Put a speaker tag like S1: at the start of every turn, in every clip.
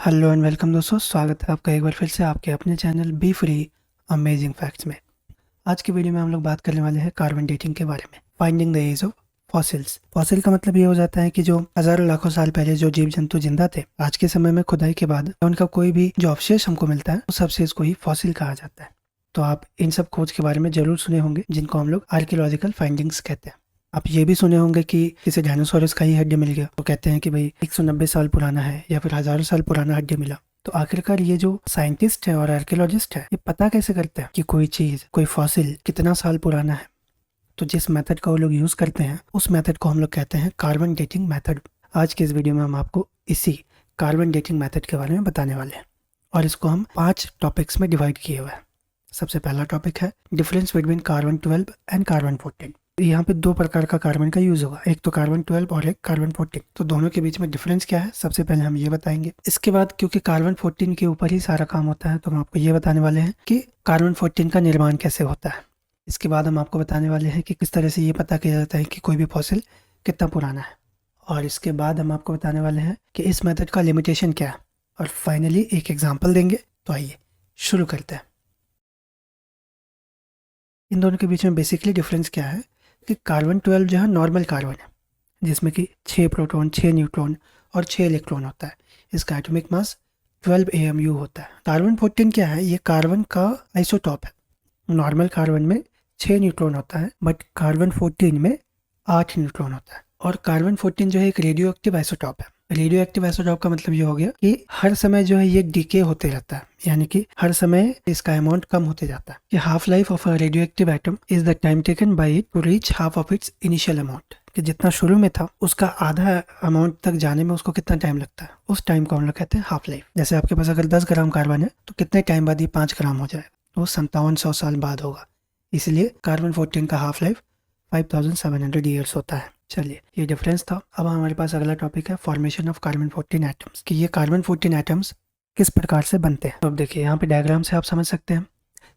S1: Hello and welcome दोस्तों, स्वागत है आपका एक बार फिर से आपके अपने channel B free amazing facts में। आज की वीडियो में हम लोग बात करने वाले हैं कार्बन डेटिंग के बारे में, finding the age of fossils. Fossil का मतलब ये हो जाता है कि जो हजारों लाखों साल पहले जो जीव जंतु जिंदा थे, आज के समय में खुदाई के बाद उनका कोई भी जो अवशेष हमको मिलता है उस अवशेष को ही फॉसिल कहा जाता है। तो आप इन सब खोज के बारे में जरूर सुने होंगे जिनको हम लोग आर्कियोलॉजिकल फाइंडिंग्स कहते हैं। आप ये भी सुने होंगे कि किसी डायनासोरस का ही हड्डी मिल गया तो कहते हैं कि भाई 190 साल पुराना है या फिर हजारों साल पुराना हड्डी मिला। तो आखिरकार ये जो साइंटिस्ट है और आर्कियोलॉजिस्ट है, ये पता कैसे करते हैं कि कोई चीज, कोई फॉसिल कितना साल पुराना है? तो जिस मेथड का वो लोग यूज करते हैं उस मेथड को हम लोग कहते हैं कार्बन डेटिंग मेथड। आज के इस वीडियो में हम आपको इसी कार्बन डेटिंग मेथड के बारे में बताने वाले हैं और इसको हम 5 टॉपिक्स में डिवाइड किए हुए हैं। सबसे पहला टॉपिक है difference between carbon 12 and carbon 14। यहाँ पे 2 प्रकार का कार्बन का यूज होगा, एक तो कार्बन 12 और एक कार्बन 14। तो दोनों के बीच में डिफरेंस क्या है सबसे पहले हम ये बताएंगे। इसके बाद क्योंकि कार्बन 14 के ऊपर ही सारा काम होता है तो हम आपको ये बताने वाले हैं कि कार्बन 14 का निर्माण कैसे होता है। इसके बाद हम आपको बताने वाले हैं कि किस तरह से ये पता किया जाता है कि कोई भी फॉसिल कितना पुराना है। और इसके बाद हम आपको बताने वाले हैं कि इस मेथड का लिमिटेशन क्या है। और फाइनली एक एग्जाम्पल देंगे। तो आइए शुरू करते हैं। इन दोनों के बीच में बेसिकली डिफरेंस क्या है कि कार्बन 12 जो है नॉर्मल कार्बन है जिसमें कि 6 प्रोटॉन, 6 न्यूट्रॉन और 6 इलेक्ट्रॉन होता है। इसका एटॉमिक मास 12 AMU होता है। कार्बन 14 क्या है? ये कार्बन का आइसोटॉप है। नॉर्मल कार्बन में 6 न्यूट्रॉन होता है बट कार्बन 14 में 8 न्यूट्रॉन होता है। और कार्बन 14 जो है एक रेडियो एक्टिव आइसोटॉप है। रेडियो एक्टिव आइसोटॉप का मतलब ये हो गया कि हर समय जो है ये डीके होते रहता है, यानी कि हर समय इसका अमाउंट कम होते जाता है। कि half life of a radioactive atom is the time taken by it to reach half of its initial amount. कि जितना शुरू में था उसका आधा अमाउंट तक जाने में उसको कितना टाइम लगता है, उस टाइम को हम लोग कहते हैं हाफ लाइफ। जैसे आपके पास अगर 10 ग्राम कार्बन है तो कितने टाइम बाद ये 5 ग्राम हो जाएगा? वो 5700 साल बाद होगा। इसलिए कार्बन 14 का हाफ लाइफ 5700 ईयर्स होता है। चलिए, ये डिफरेंस था। अब हमारे पास अगला टॉपिक है फॉर्मेशन ऑफ कार्बन 14 एटम्स। कि ये कार्बन 14 एटम्स किस प्रकार से बनते हैं। तो अब देखिए, यहाँ पे डायग्राम से आप समझ सकते हैं।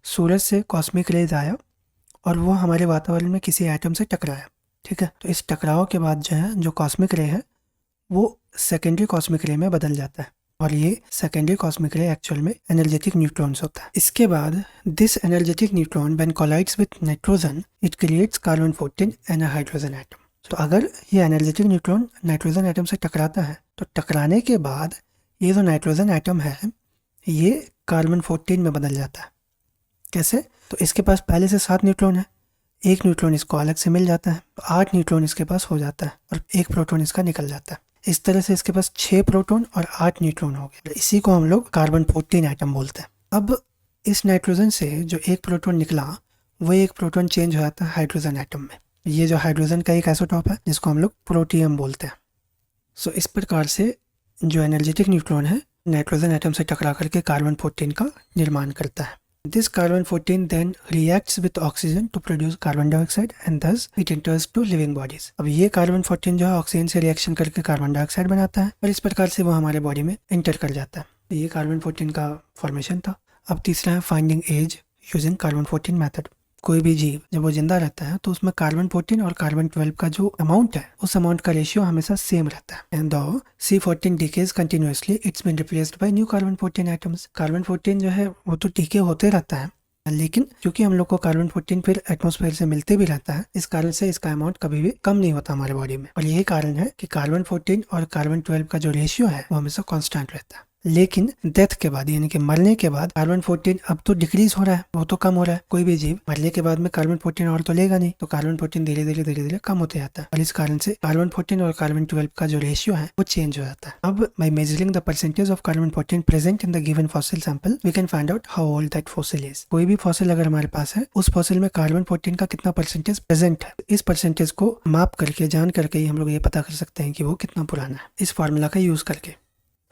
S1: सूरज से कॉस्मिक रेज आया और वो हमारे वातावरण में किसी एटम से टकराया, ठीक है। तो इस टकराव के बाद जो है जो कॉस्मिक रे है वो सेकेंडरी कॉस्मिक रे में बदल जाता है और ये सेकेंडरी कॉस्मिक रे एक्चुअल में एनर्जेटिक न्यूट्रॉन्स होता है। इसके बाद this energetic neutron when collides with nitrogen it creates carbon 14 and a hydrogen atom. तो अगर ये एनर्जेटिक न्यूट्रॉन नाइट्रोजन एटम से टकराता है तो टकराने के बाद ये जो नाइट्रोजन एटम है ये कार्बन 14 में बदल जाता है। कैसे? तो इसके पास पहले से 7 न्यूट्रॉन है, एक न्यूट्रॉन इसको अलग से मिल जाता है तो 8 न्यूट्रॉन इसके पास हो जाता है और एक प्रोटॉन इसका निकल जाता है। इस तरह से इसके पास 6 प्रोटॉन और 8 न्यूट्रॉन हो गए। इसी को हम लोग कार्बन 14 एटम बोलते हैं। अब इस नाइट्रोजन से जो एक प्रोटॉन निकला वो एक प्रोटॉन चेंज हो जाता है हाइड्रोजन एटम में। ये जो हाइड्रोजन का एक आइसोटॉप है जिसको हम लोग प्रोटियम बोलते हैं। सो इस प्रकार से जो एनर्जेटिक न्यूट्रॉन है नाइट्रोजन एटम से टकरा करके कार्बन 14 का निर्माण करता है। This carbon 14 then reacts with oxygen to produce carbon dioxide and thus it enters to living bodies। अब ये कार्बन 14 जो है ऑक्सीजन से रिएक्शन करके कार्बन डाइऑक्साइड बनाता है और इस प्रकार से वो हमारे बॉडी में एंटर कर जाता है। तो ये कार्बन 14 का फॉर्मेशन था। अब तीसरा है finding age using carbon 14 method. कोई भी जीव जब वो जिंदा रहता है तो उसमें कार्बन 14 और कार्बन 12 का जो अमाउंट है उस अमाउंट का रेशियो हमेशा सेम रहता है। एंड दो C14 decays continuously it's been replaced by new carbon 14 atoms. Carbon 14 जो है वो तो डीके होते रहता है लेकिन क्योंकि हम लोग को कार्बन 14 फिर एटमॉस्फेयर से मिलते भी रहता है, इस कारण से इसका अमाउंट कभी भी कम नहीं होता हमारे बॉडी में। और यही कारण है कि कार्बन 14 और कार्बन 12 का जो रेशियो है वो हमेशा कांस्टेंट रहता है। लेकिन डेथ के बाद यानी कि मरने के बाद कार्बन 14 अब तो डिक्रीज हो रहा है, वो तो कम हो रहा है। कोई भी जीव मरने के बाद में कार्बन 14 और तो लेगा नहीं, तो कार्बन 14 धीरे धीरे कम होते जाता है और इस कारण से कार्बन 14 और कार्बन 12 का जो रेशियो है वो चेंज हो जाता है। अब by measuring the percentage of carbon 14 present in the given fossil sample we can find out how old that fossil is. कोई भी फॉसिल अगर हमारे पास है उस फॉसिल में कार्बन 14 का कितना परसेंटेज प्रेजेंट है, इस परसेंटेज को माप करके जान करके ही हम लोग ये पता कर सकते हैं कि वो कितना पुराना है इस फार्मूला का यूज करके।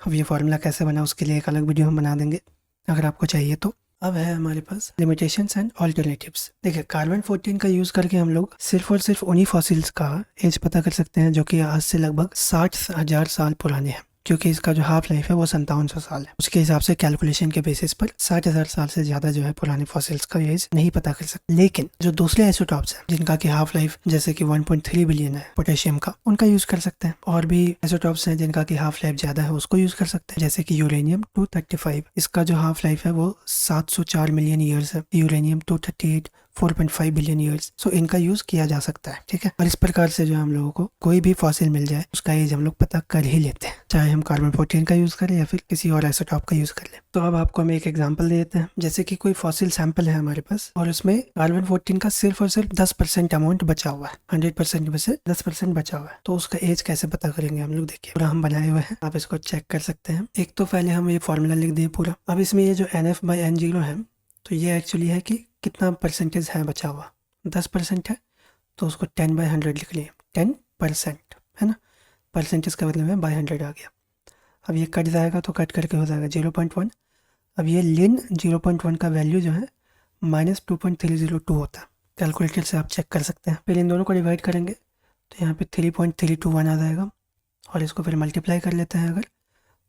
S1: अब ये फार्मूला कैसे बना उसके लिए एक अलग वीडियो हम बना देंगे अगर आपको चाहिए तो। अब है हमारे पास लिमिटेशंस एंड ऑल्टरनेटिव्स। देखिए, कार्बन 14 का यूज करके हम लोग सिर्फ और सिर्फ उन्हीं फॉसिल्स का एज पता कर सकते हैं जो कि आज से लगभग 60,000 साल पुराने हैं। क्योंकि इसका जो हाफ लाइफ है वो 5700 साल है। उसके हिसाब से कैलकुलेशन के बेसिस पर 60,000 साल से ज़्यादा जो है पुराने फॉसिल्स का एज नहीं पता कर सकते। लेकिन जो दूसरे आइसोटॉप्स हैं जिनका कि हाफ लाइफ जैसे कि 1.3 बिलियन है पोटेशियम का, उनका यूज़ कर सकते हैं। और भी आइसोटॉप्स हैं जिनका कि हाफ लाइफ ज़्यादा है, उसको यूज़ कर सकते हैं, जैसे कि यूरेनियम 235। इसका जो हाफ लाइफ है वो 704 मिलियन ईयर्स है। Uranium 238 4.5 billion years. सो इनका यूज किया जा सकता है, ठीक है। और इस प्रकार से जो हम लोगों को कोई भी फॉसिल मिल जाए उसका एज हम लोग पता कर ही लेते हैं, चाहे हम कार्बन 14 का यूज करें या फिर किसी और आइसोटॉप का यूज कर लें। तो अब आपको हम एक एग्जांपल देते हैं। जैसे कि कोई फॉसिल सैंपल है हमारे पास और उसमें कार्बन 14 का सिर्फ और सिर्फ 10% अमाउंट बचा हुआ है, 100% में से 10% बचा हुआ है। तो उसका एज कैसे पता करेंगे हम लोग, देखिए पूरा हम बनाए हुए हैं, आप इसको चेक कर सकते हैं। एक तो पहले हम ये फॉर्मूला लिख दिए पूरा। अब इसमें ये जो NF/N0 है, तो ये एक्चुअली है कि कितना परसेंटेज है बचा हुआ। 10% है तो उसको 10/100 लिख लिए, 10% है ना। परसेंटेज का मतलब है बाई 100 आ गया। अब ये कट जाएगा तो कट करके हो जाएगा 0.1। अब ये लिन 0.1 का वैल्यू जो है -2.302 होता है। कैलकुलेटर से आप चेक कर सकते हैं। फिर इन दोनों को डिवाइड करेंगे तो यहाँ पे 3.321 आ जाएगा और इसको फिर मल्टीप्लाई कर लेते हैं अगर,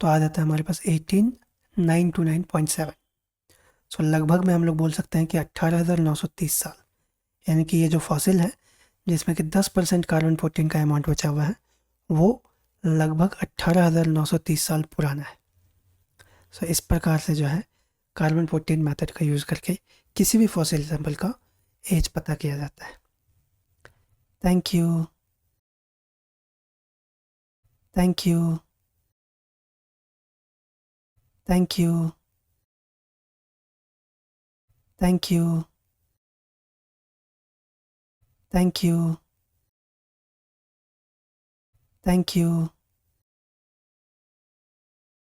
S1: तो आ जाता है हमारे पास 18929.7। सो लगभग में हम लोग बोल सकते हैं कि 18,930 साल, यानी कि ये जो फॉसिल है जिसमें कि 10% कार्बन 14 का अमाउंट बचा हुआ है वो लगभग 18,930 साल पुराना है। सो इस प्रकार से जो है कार्बन 14 मेथड का यूज़ करके किसी भी फॉसिल सैंपल का एज पता किया जाता है। Thank you, thank you, thank you, thank you, thank you, thank you.